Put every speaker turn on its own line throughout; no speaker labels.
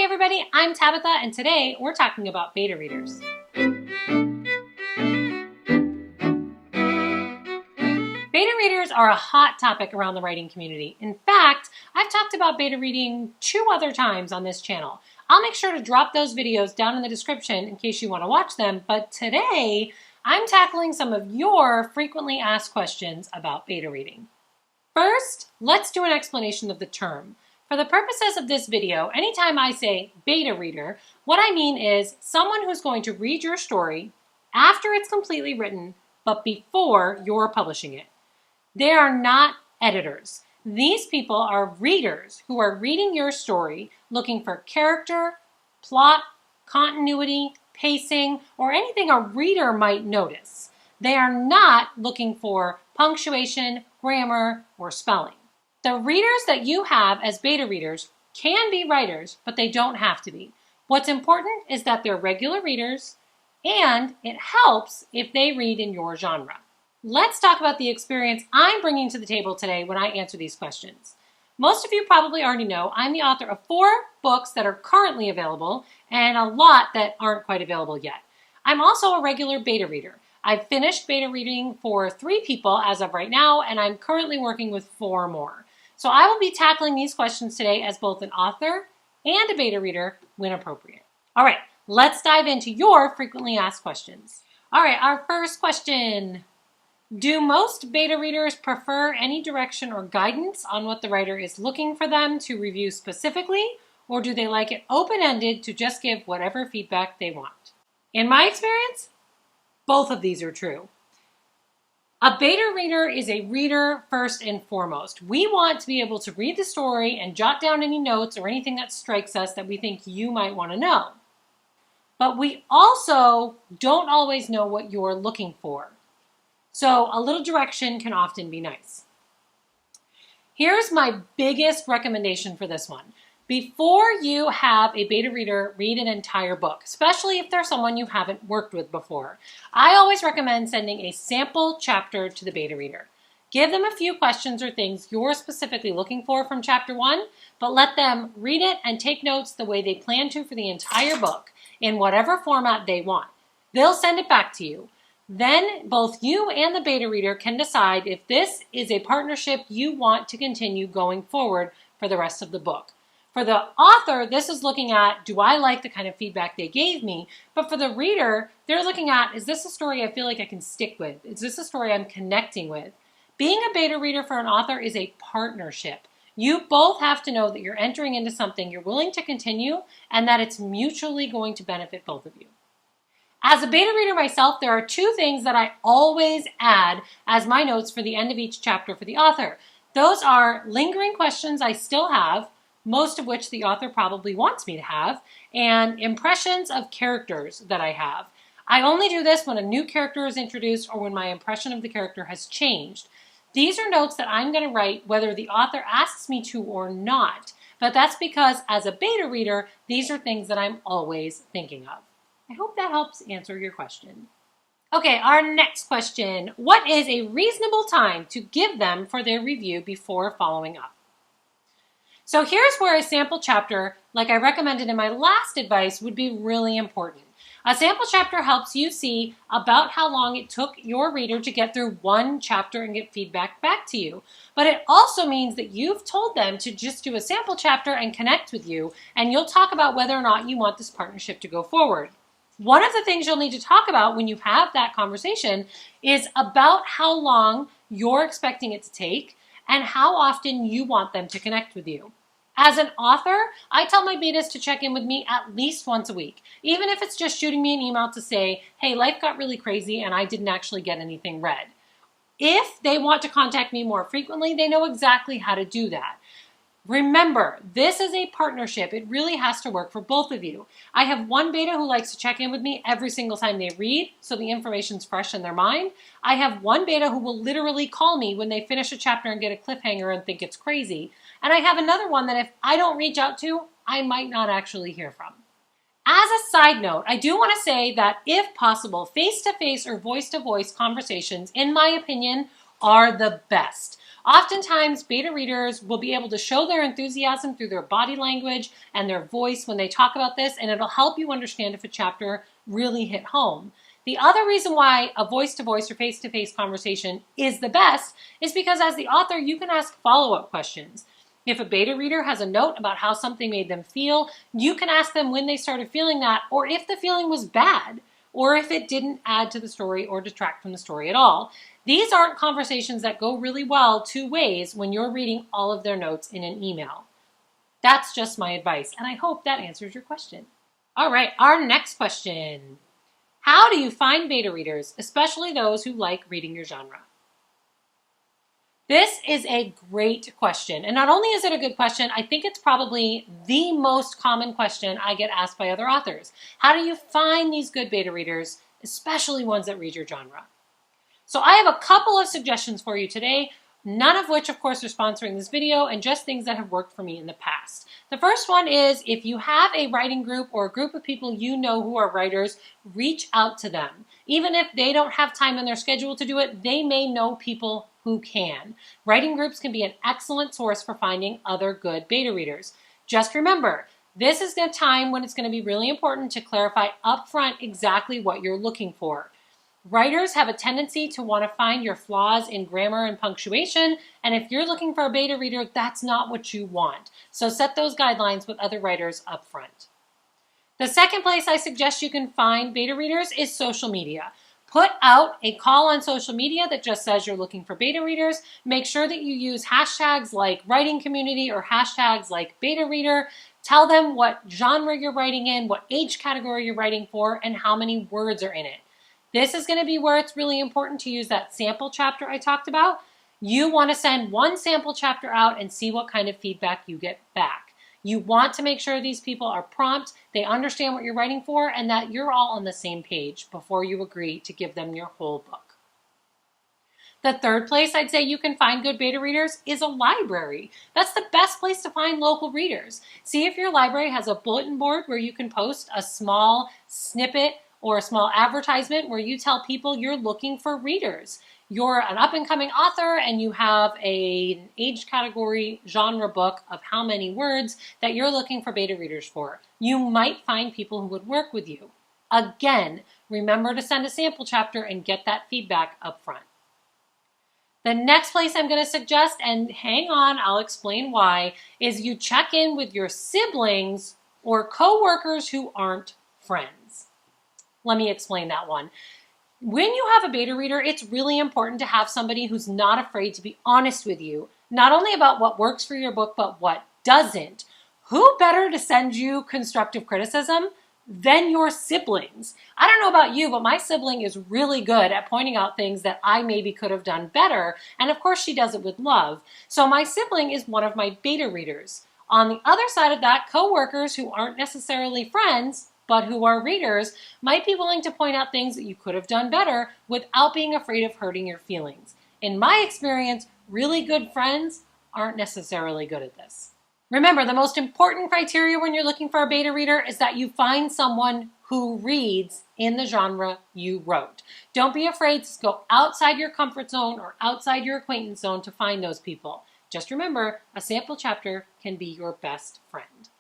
everybody, I'm Tabitha, and today we're talking about beta readers. Beta readers are a hot topic around the writing community. In fact, I've talked about beta reading 2 other times on this channel. I'll make sure to drop those videos down in the description in case you want to watch them, but today I'm tackling some of your frequently asked questions about beta reading. First, let's do an explanation of the term. For the purposes of this video, anytime I say beta reader, what I mean is someone who's going to read your story after it's completely written, but before you're publishing it. They are not editors. These people are readers who are reading your story, looking for character, plot, continuity, pacing, or anything a reader might notice. They are not looking for punctuation, grammar, or spelling. The readers that you have as beta readers can be writers, but they don't have to be. What's important is that they're regular readers, and it helps if they read in your genre. Let's talk about the experience I'm bringing to the table today when I answer these questions. Most of you probably already know I'm the author of 4 books that are currently available and a lot that aren't quite available yet. I'm also a regular beta reader. I've finished beta reading for 3 people as of right now, and I'm currently working with 4 more. So I will be tackling these questions today as both an author and a beta reader when appropriate. All right, let's dive into your frequently asked questions. All right, our first question. Do most beta readers prefer any direction or guidance on what the writer is looking for them to review specifically, or do they like it open-ended to just give whatever feedback they want? In my experience, both of these are true. A beta reader is a reader first and foremost. We want to be able to read the story and jot down any notes or anything that strikes us that we think you might want to know. But we also don't always know what you're looking for. So a little direction can often be nice. Here's my biggest recommendation for this one. Before you have a beta reader read an entire book, especially if they're someone you haven't worked with before, I always recommend sending a sample chapter to the beta reader. Give them a few questions or things you're specifically looking for from chapter 1, but let them read it and take notes the way they plan to for the entire book in whatever format they want. They'll send it back to you. Then both you and the beta reader can decide if this is a partnership you want to continue going forward for the rest of the book. For the author, this is looking at, do I like the kind of feedback they gave me? But for the reader, they're looking at, is this a story I feel like I can stick with? Is this a story I'm connecting with? Being a beta reader for an author is a partnership. You both have to know that you're entering into something you're willing to continue and that it's mutually going to benefit both of you. As a beta reader myself, there are 2 things that I always add as my notes for the end of each chapter for the author. Those are lingering questions I still have, most of which the author probably wants me to have, and impressions of characters that I have. I only do this when a new character is introduced or when my impression of the character has changed. These are notes that I'm going to write whether the author asks me to or not, but that's because as a beta reader, these are things that I'm always thinking of. I hope that helps answer your question. Okay, our next question. What is a reasonable time to give them for their review before following up? So here's where a sample chapter, like I recommended in my last advice, would be really important. A sample chapter helps you see about how long it took your reader to get through one chapter and get feedback back to you. But it also means that you've told them to just do a sample chapter and connect with you, and you'll talk about whether or not you want this partnership to go forward. One of the things you'll need to talk about when you have that conversation is about how long you're expecting it to take and how often you want them to connect with you. As an author, I tell my betas to check in with me at least once a week, even if it's just shooting me an email to say, hey, life got really crazy and I didn't actually get anything read. If they want to contact me more frequently, they know exactly how to do that. Remember, this is a partnership. It really has to work for both of you. I have one beta who likes to check in with me every single time they read, so the information's fresh in their mind. I have one beta who will literally call me when they finish a chapter and get a cliffhanger and think it's crazy. And I have another one that if I don't reach out to, I might not actually hear from. As a side note, I do want to say that if possible, face-to-face or voice-to-voice conversations, in my opinion, are the best. Oftentimes, beta readers will be able to show their enthusiasm through their body language and their voice when they talk about this, and it'll help you understand if a chapter really hit home. The other reason why a voice-to-voice or face-to-face conversation is the best is because as the author, you can ask follow-up questions. If a beta reader has a note about how something made them feel, you can ask them when they started feeling that, or if the feeling was bad, or if it didn't add to the story or detract from the story at all. These aren't conversations that go really well two ways when you're reading all of their notes in an email. That's just my advice, and I hope that answers your question. All right, our next question. How do you find beta readers, especially those who like reading your genre? This is a great question. And not only is it a good question, I think it's probably the most common question I get asked by other authors. How do you find these good beta readers, especially ones that read your genre? So I have a couple of suggestions for you today, none of which, of course, are sponsoring this video, and just things that have worked for me in the past. The first one is if you have a writing group or a group of people you know who are writers, reach out to them. Even if they don't have time in their schedule to do it, they may know people who can. Writing groups can be an excellent source for finding other good beta readers. Just remember, this is the time when it's going to be really important to clarify upfront exactly what you're looking for. Writers have a tendency to want to find your flaws in grammar and punctuation, and if you're looking for a beta reader, that's not what you want. So set those guidelines with other writers up front. The second place I suggest you can find beta readers is social media. Put out a call on social media that just says you're looking for beta readers. Make sure that you use hashtags like writing community or hashtags like beta reader. Tell them what genre you're writing in, what age category you're writing for, and how many words are in it. This is going to be where it's really important to use that sample chapter I talked about. You want to send one sample chapter out and see what kind of feedback you get back. You want to make sure these people are prompt, they understand what you're writing for, and that you're all on the same page before you agree to give them your whole book. The third place I'd say you can find good beta readers is a library. That's the best place to find local readers. See if your library has a bulletin board where you can post a small snippet or a small advertisement where you tell people you're looking for readers. You're an up-and-coming author and you have an age category genre book of how many words that you're looking for beta readers for. You might find people who would work with you. Again, remember to send a sample chapter and get that feedback up front. The next place I'm going to suggest, and hang on, I'll explain why, is you check in with your siblings or coworkers who aren't friends. Let me explain that one. When you have a beta reader, it's really important to have somebody who's not afraid to be honest with you, not only about what works for your book, but what doesn't. Who better to send you constructive criticism than your siblings? I don't know about you, but my sibling is really good at pointing out things that I maybe could have done better. And of course, she does it with love. So my sibling is one of my beta readers. On the other side of that, coworkers who aren't necessarily friends, but who are readers, might be willing to point out things that you could have done better without being afraid of hurting your feelings. In my experience, really good friends aren't necessarily good at this. Remember, the most important criteria when you're looking for a beta reader is that you find someone who reads in the genre you wrote. Don't be afraid to go outside your comfort zone or outside your acquaintance zone to find those people. Just remember, a sample chapter can be your best friend.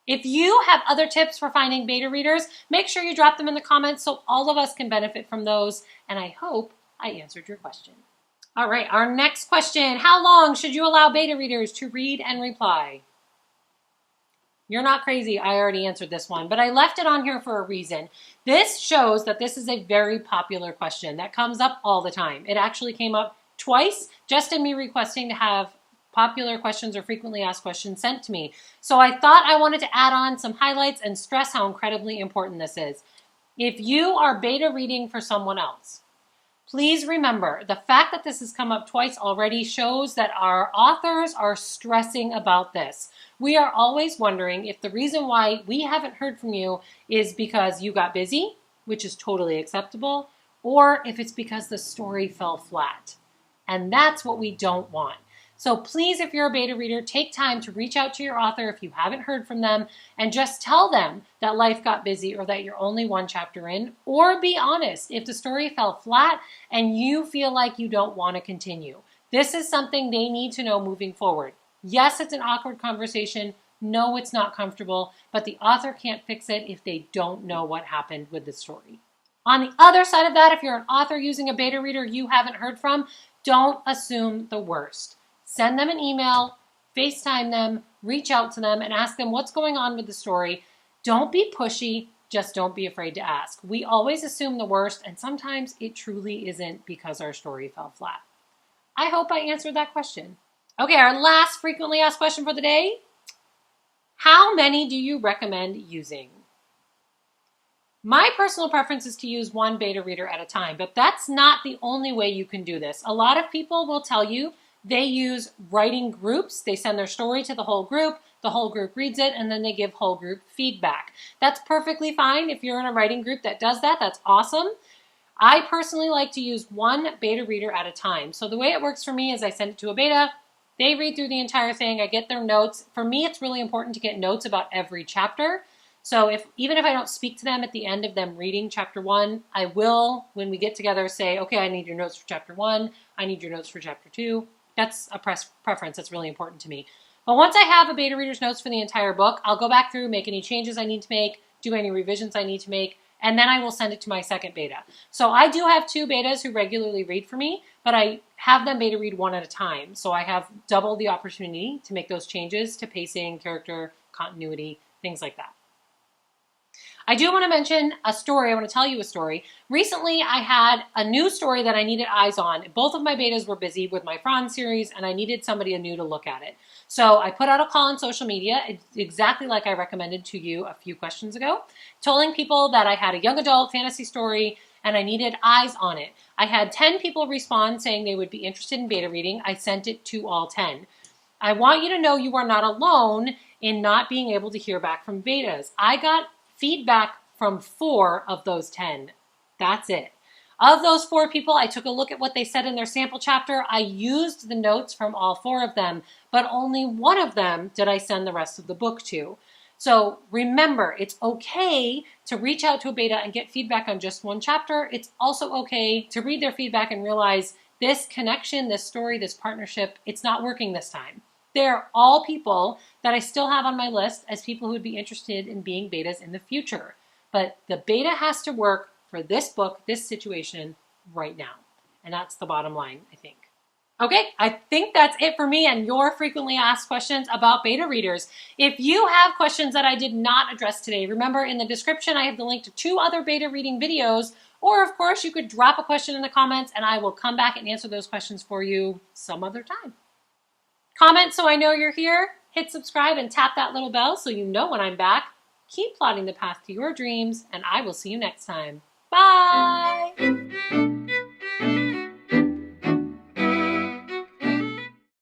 If you have other tips for finding beta readers, make sure you drop them in the comments so all of us can benefit from those, and I hope I answered your question. All right, our next question. How long should you allow beta readers to read and reply? You're not crazy, I already answered this one, but I left it on here for a reason. This shows that this is a very popular question that comes up all the time. It actually came up twice just in me requesting to have popular questions or frequently asked questions sent to me. So I thought I wanted to add on some highlights and stress how incredibly important this is. If you are beta reading for someone else, please remember the fact that this has come up twice already shows that our authors are stressing about this. We are always wondering if the reason why we haven't heard from you is because you got busy, which is totally acceptable, or if it's because the story fell flat. And that's what we don't want. So please, if you're a beta reader, take time to reach out to your author if you haven't heard from them and just tell them that life got busy or that you're only one chapter in, or be honest if the story fell flat and you feel like you don't want to continue. This is something they need to know moving forward. Yes, it's an awkward conversation. No, it's not comfortable, but the author can't fix it if they don't know what happened with the story. On the other side of that, if you're an author using a beta reader you haven't heard from, don't assume the worst. Send them an email, FaceTime them, reach out to them, and ask them what's going on with the story. Don't be pushy, just don't be afraid to ask. We always assume the worst, and sometimes it truly isn't because our story fell flat. I hope I answered that question. Okay, our last frequently asked question for the day. How many do you recommend using? My personal preference is to use one beta reader at a time, but that's not the only way you can do this. A lot of people will tell you they use writing groups. They send their story to the whole group reads it, and then they give whole group feedback. That's perfectly fine. If you're in a writing group that does that, that's awesome. I personally like to use one beta reader at a time. So the way it works for me is I send it to a beta. They read through the entire thing. I get their notes. For me, it's really important to get notes about every chapter. So even if I don't speak to them at the end of them reading chapter 1, I will, when we get together, say, okay, I need your notes for chapter 1. I need your notes for chapter 2. That's a preference. That's really important to me. But once I have a beta reader's notes for the entire book, I'll go back through, make any changes I need to make, do any revisions I need to make, and then I will send it to my second beta. So I do have 2 betas who regularly read for me, but I have them beta read one at a time. So I have double the opportunity to make those changes to pacing, character, continuity, things like that. I do want to mention a story. I want to tell you a story. Recently, I had a new story that I needed eyes on. Both of my betas were busy with my Franz series, and I needed somebody new to look at it. So I put out a call on social media, exactly like I recommended to you a few questions ago, telling people that I had a young adult fantasy story and I needed eyes on it. I had 10 people respond saying they would be interested in beta reading. I sent it to all 10. I want you to know you are not alone in not being able to hear back from betas. I got feedback from 4 of those 10. That's it. Of those 4 people, I took a look at what they said in their sample chapter. I used the notes from all 4 of them, but only one of them did I send the rest of the book to. So remember, it's okay to reach out to a beta and get feedback on just one chapter. It's also okay to read their feedback and realize this connection, this story, this partnership, it's not working this time. They're all people that I still have on my list as people who would be interested in being betas in the future. But the beta has to work for this book, this situation right now. And that's the bottom line, I think. Okay, I think that's it for me and your frequently asked questions about beta readers. If you have questions that I did not address today, remember in the description I have the link to 2 other beta reading videos, or of course you could drop a question in the comments and I will come back and answer those questions for you some other time. Comment so I know you're here, hit subscribe and tap that little bell so you know when I'm back. Keep plotting the path to your dreams and I will see you next time. Bye!